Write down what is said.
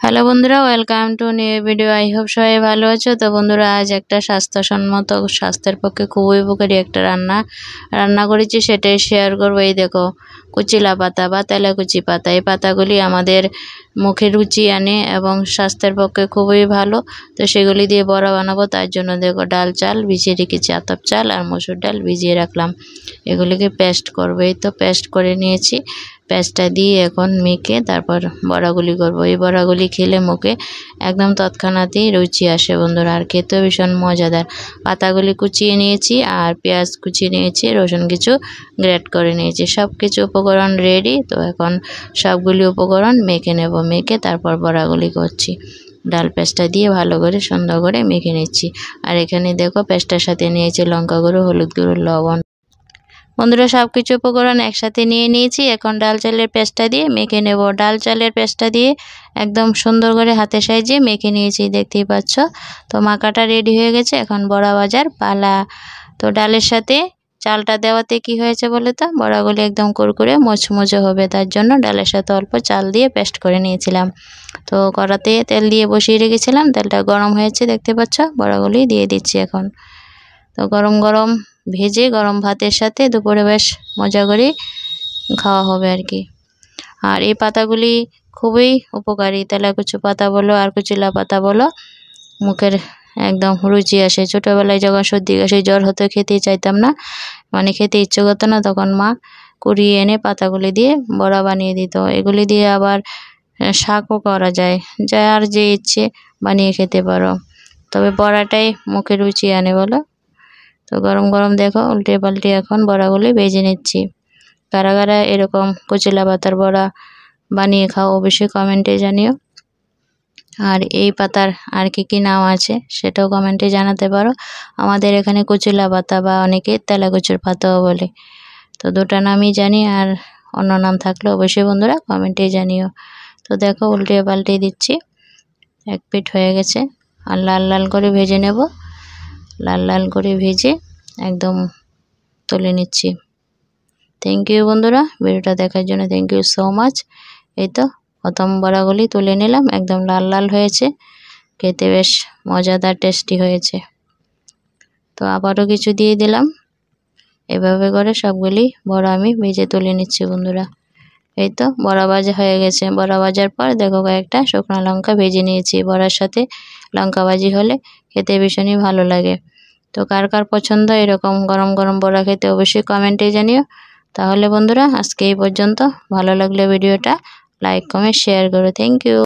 Hello বন্ধুরা, welcome to new video. I hope সবাই ভালো আছো। তো বন্ধুরা, আজ একটা স্বাস্থ্যসম্মত, স্বাস্থ্যের পক্ষে খুবই উপকারী একটা রান্না করেছি, সেটাই শেয়ার করবো। এই দেখো, কুচিলা পাতা বা তেলাকুচি পাতা, এই পাতাগুলি আমাদের মুখে রুচি আনে এবং স্বাস্থ্যের পক্ষে খুবই ভালো। তো সেগুলি দিয়ে বড়া বানাবো। তার জন্য দেখো, ডাল চাল ভিজিয়ে রেখেছি, আতপ চাল আর মসুর ডাল ভিজিয়ে রাখলাম। এগুলিকে পেস্ট করবো। এই তো পেস্ট করে নিয়েছি। পেস্টটা দিয়ে এখন মেখে তারপর বড়াগুলি করব। এই বড়াগুলি খেলে মুখে একদম তৎক্ষণাৎই রুচি আসে বন্ধুরা, আর খেতেও ভীষণ মজাদার। পাতাগুলি কুচিয়ে নিয়েছি আর পেঁয়াজ কুচিয়ে নিয়েছি, রসুন কিছু গ্রেট করে নিয়েছি। সব কিছু উপকরণ রেডি। তো এখন সবগুলি উপকরণ মেখে নেব। মেখে তারপর বড়াগুলি করছি। ডাল পেস্টটা দিয়ে ভালো করে সুন্দর করে মেখে নিচ্ছি। আর এখানে দেখো, পেস্টটার সাথে নিয়েছি লঙ্কা গুঁড়ো, হলুদ গুঁড়ো, লবণ। বন্ধুরা, সব কিছু উপকরণ একসাথে নিয়ে নিয়েছি। এখন ডাল চালের পেস্টটা দিয়ে মেখে নেব। ডাল চালের পেস্টটা দিয়ে একদম সুন্দর করে হাতে সাইজে মেখে নিয়েছি, দেখতেই পাচ্ছ। তো মাখাটা রেডি হয়ে গেছে, এখন বড়া ভাজার পালা। তো ডালের সাথে চালটা দেওয়াতে কি হয়েছে বলে তো, বড়াগুলি একদম কুরকুরে মুচমুচে হবে। তার জন্য ডালের সাথে অল্প চাল দিয়ে পেস্ট করে নিয়েছিলাম। তো কড়াতে তেল দিয়ে বসিয়ে রেখেছিলাম, তেলটা গরম হয়েছে দেখতে পাচ্ছ। বড়াগুলি দিয়ে দিচ্ছি এখন। তো গরম গরম ভেজে গরম ভাতের সাথে দুপুরে বেশ মজা করে খাওয়া হবে আর কি। আর এই পাতাগুলি খুবই উপকারী। তেলাকুচু পাতা বলো আর কুচিলা পাতা বলো, মুখের একদম রুচি আসে। ছোটোবেলায় যখন সর্দি কাশি জ্বর হতো, খেতেই চাইতাম না, মানে খেতে ইচ্ছে করতো না, তখন মা কুড়িয়ে এনে পাতাগুলি দিয়ে বড়া বানিয়ে দিত। এগুলি দিয়ে আবার শাকও করা যায়, যার যে ইচ্ছে বানিয়ে খেতে পারো। তবে বড়াটাই মুখে রুচি আনে বলো। তো গরম গরম দেখো, উল্টে পাল্টে এখন বড়াগুলি ভেজে নিচ্ছি। কারা কারা এরকম কুচিলা পাতার বড়া বানিয়ে খাও, অবশ্যই কমেন্টে জানিও। আর এই পাতার আর কি নাম আছে সেটাও কমেন্টে জানাতে পারো। আমাদের এখানে কুচিলা পাতা বা অনেকে তেলাকুচুর পাতাও বলে। তো দুটো নামই জানি, আর অন্য নাম থাকলে অবশ্যই বন্ধুরা কমেন্টে জানিও। তো দেখো, উল্টে পাল্টে দিচ্ছি। এক পিঠ হয়ে গেছে, আর লাল লাল করে ভেজে নেব। লাল লাল করে ভেজে একদম তুলে নিচ্ছি। থ্যাংক ইউ বন্ধুরা, ভিডিওটা দেখার জন্য থ্যাংক ইউ সো মাচ। এই তো প্রথম বড়াগুলি তুলে নিলাম, একদম লাল লাল হয়েছে, খেতে বেশ মজাদার টেস্টি হয়েছে। তো আবারও কিছু দিয়ে দিলাম। এভাবে করে সবগুলি বড়া আমি ভেজে তুলে নিচ্ছি বন্ধুরা। এই তো বড়া ভাজা হয়ে গেছে। বড়া ভাজার পর দেখো, কয়েকটা শুকনো লঙ্কা ভেজে নিয়েছি। বড়ার সাথে লঙ্কা ভাজি হলে খেতে ভীষণই ভালো লাগে। তো কার কার পছন্দ এরকম গরম গরম বড়া খেতে, অবশ্যই কমেন্টে জানিও। তাহলে বন্ধুরা, আজকে এই পর্যন্ত। ভালো লাগলে ভিডিওটা লাইক কমেন্ট শেয়ার করো। Thank you.